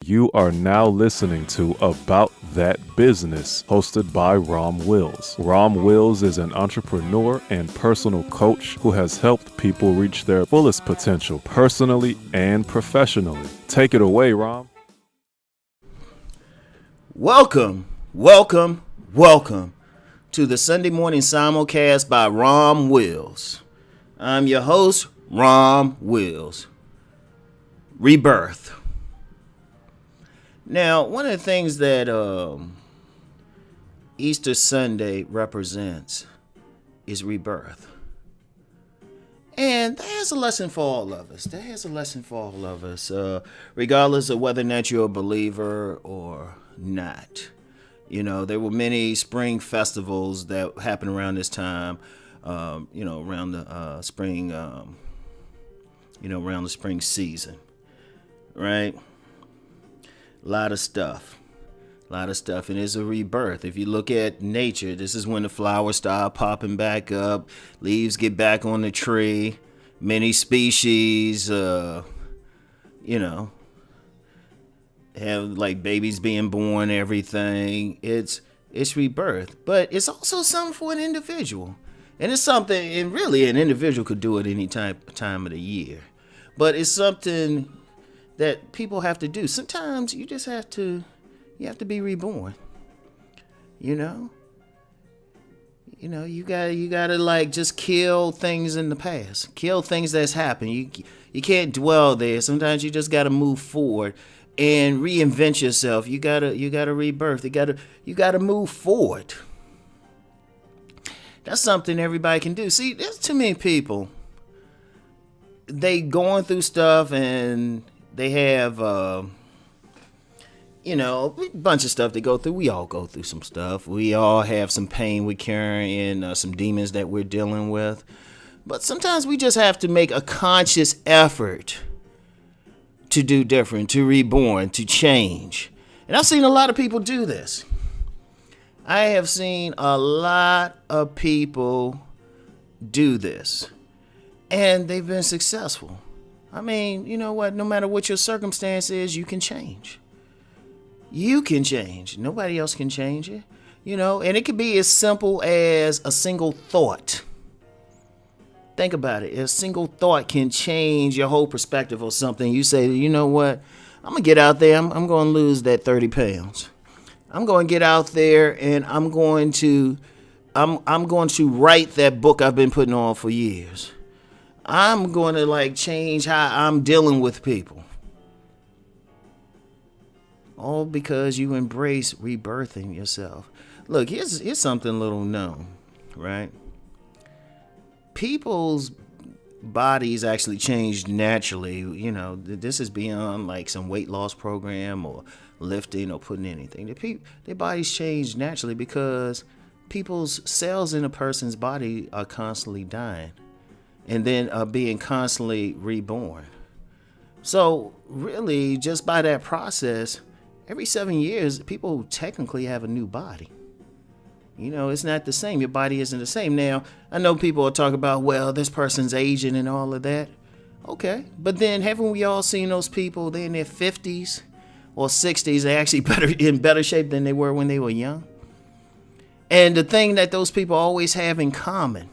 You are now listening to About That Business, hosted by Rom Wills. Rom Wills is an entrepreneur and personal coach who has helped people reach their fullest potential personally and professionally. Take it away, Rom. Welcome to the Sunday morning simulcast by Rom Wills. I'm your host, Rom Wills. Rebirth. Now, one of the things that Easter Sunday represents is rebirth. And that has a lesson for all of us. Regardless of whether or not you're a believer or not. You know, there were many spring festivals that happened around this time, around the spring, around the spring season, right? A lot of stuff, and it's a rebirth. If you look at nature, this is when the flowers start popping back up, leaves get back on the tree, many species, have like babies being born, everything. It's rebirth, but it's also something for an individual, and it's something. And really, an individual could do it any time of the year, but it's something that people have to do. Sometimes you just have to be reborn. You gotta like just kill things in the past, kill things that's happened. You can't dwell there. Sometimes you just gotta move forward and reinvent yourself. You gotta rebirth. You gotta move forward. That's something everybody can do. See, there's too many people. They going through stuff and they have, a bunch of stuff they go through. We all go through some stuff. We all have some pain we're carrying, some demons that we're dealing with. But sometimes we just have to make a conscious effort to do different, to reborn, to change. And I've seen a lot of people do this. I have seen a lot of people do this. And they've been successful. I mean, you know what? No matter what your circumstance is, you can change. You can change. Nobody else can change it. And it could be as simple as a single thought. Think about it. A single thought can change your whole perspective of something. You say, you know what? I'm going to get out there. I'm going to lose that 30 pounds. I'm going to get out there and I'm going to write that book I've been putting on for years. I'm going to change how I'm dealing with people. All because you embrace rebirthing yourself. Look, here's something little known, right? People's bodies actually change naturally. This is beyond some weight loss program or lifting or putting anything. Their bodies change naturally because people's cells in a person's body are constantly dying. And then being constantly reborn. So really, just by that process, every 7 years, people technically have a new body. It's not the same. Your body isn't the same. Now, I know people will talk about, well, this person's aging and all of that. Okay. But then haven't we all seen those people, they're in their 50s or 60s, they're actually in better shape than they were when they were young? And the thing that those people always have in common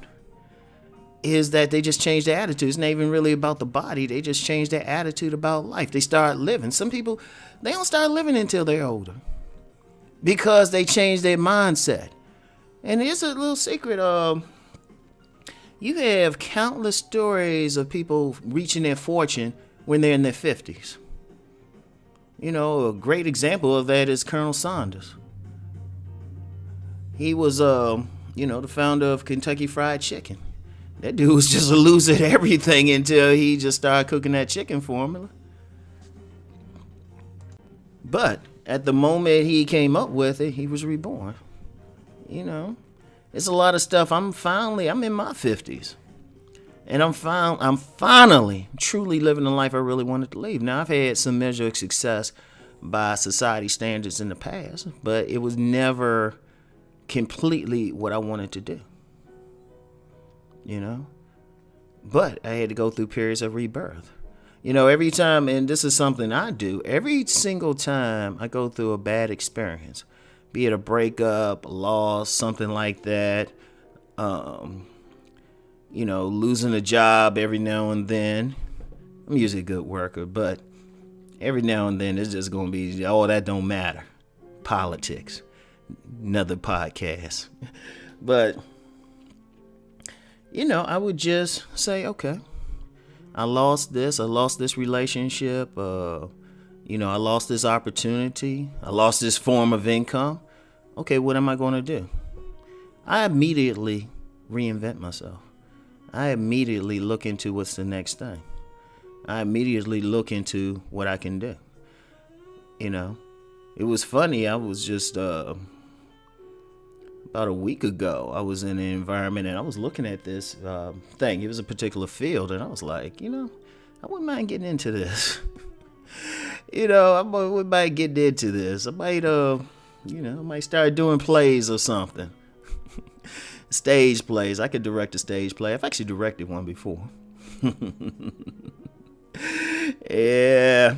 is that they just change their attitude. It's not even really about the body. They just change their attitude about life. They start living. Some people, they don't start living until they're older because they change their mindset. And here's a little secret. You have countless stories of people reaching their fortune when they're in their 50s. A great example of that is Colonel Sanders. He was, the founder of Kentucky Fried Chicken. That dude was just a loser at everything until he just started cooking that chicken formula. But at the moment he came up with it, he was reborn. It's a lot of stuff. I'm in my 50s. And I'm finally truly living the life I really wanted to live. Now, I've had some measure of success by society standards in the past, but it was never completely what I wanted to do. But I had to go through periods of rebirth. Every time, and this is something I do, every single time I go through a bad experience, be it a breakup, a loss, something like that, losing a job every now and then. I'm usually a good worker, but every now and then it's just going to be, that don't matter. Politics. Another podcast. But, I would just say, okay, I lost this relationship, I lost this opportunity, I lost this form of income. Okay, what am I going to do? I immediately reinvent myself. I immediately look into what's the next thing. I immediately look into what I can do. It was funny. I was just, about a week ago, I was in an environment and I was looking at this thing. It was a particular field, and I was like, I wouldn't mind getting into this. I wouldn't mind getting into this. I might, I might start doing plays or something. Stage plays. I could direct a stage play. I've actually directed one before. Yeah.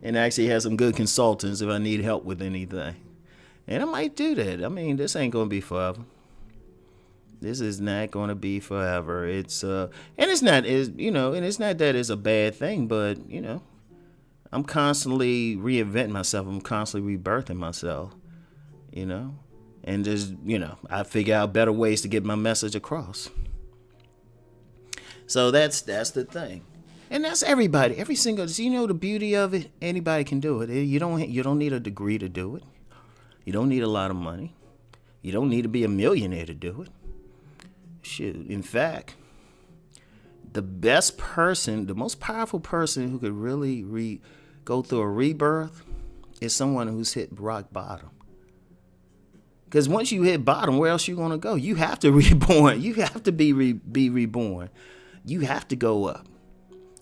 And actually have some good consultants if I need help with anything. And I might do that. I mean, this ain't going to be forever. This is not going to be forever. It's and it's not that it's a bad thing, but I'm constantly reinventing myself. I'm constantly rebirthing myself, and just, I figure out better ways to get my message across. So that's the thing. And that's everybody. Every single, the beauty of it, anybody can do it. You don't need a degree to do it. You don't need a lot of money. You don't need to be a millionaire to do it. Shoot. In fact, the best person, the most powerful person who could really go through a rebirth is someone who's hit rock bottom. Because once you hit bottom, where else you going to go? You have to reborn. You have to be reborn. You have to go up.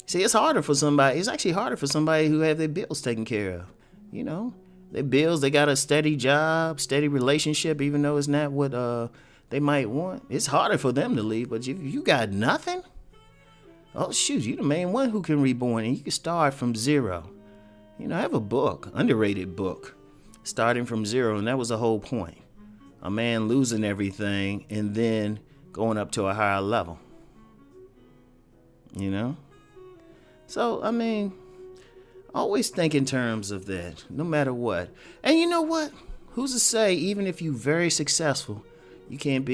See, it's actually harder for somebody who have their bills taken care of. Their bills, they got a steady job, steady relationship, even though it's not what they might want. It's harder for them to leave, but if you got nothing, oh shoot, you the main one who can reborn, and you can start from zero. I have a book, underrated book, Starting from Zero, and that was the whole point. A man losing everything and then going up to a higher level. So, I mean, always think in terms of that, no matter what. And you know what? Who's to say, even if you're very successful, you can't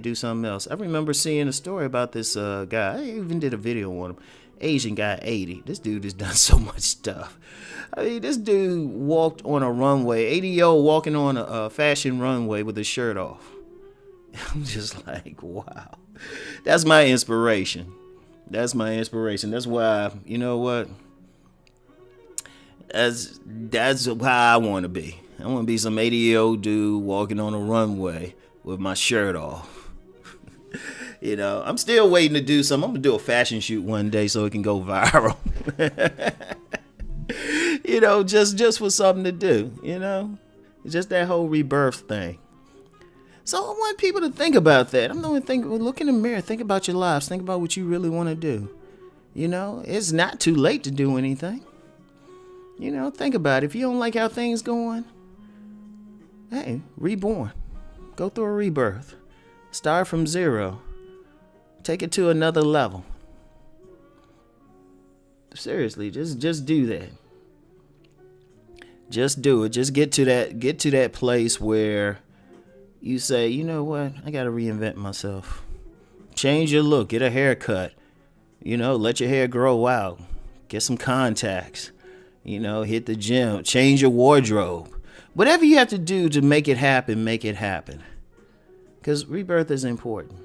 do something else? I remember seeing a story about this guy. I even did a video on him. Asian guy, 80. This dude has done so much stuff. I mean, this dude walked on a runway, 80-year-old walking on a fashion runway with his shirt off. I'm just like, wow. That's my inspiration. That's my inspiration. That's why, you know what? That's how I want to be. I want to be some 80-year-old dude walking on a runway with my shirt off. I'm still waiting to do something. I'm going to do a fashion shoot one day so it can go viral. Just for something to do, Just that whole rebirth thing. So I want people to think about that. Look in the mirror, think about your lives, think about what you really want to do. It's not too late to do anything. Think about it. If you don't like how things going, hey, reborn. Go through a rebirth. Start from zero. Take it to another level. Seriously, just do that. Just do it. Just get to that place where you say, you know what? I got to reinvent myself. Change your look. Get a haircut. Let your hair grow out. Get some contacts. Hit the gym. Change your wardrobe. Whatever you have to do to make it happen, make it happen. Because rebirth is important.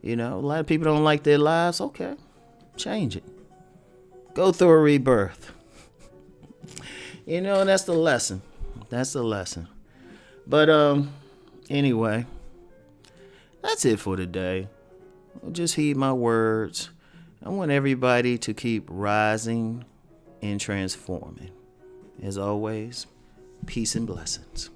A lot of people don't like their lives. Okay. Change it. Go through a rebirth. And that's the lesson. That's the lesson. But, anyway, that's it for today. Just heed my words. I want everybody to keep rising and transforming. As always, peace and blessings.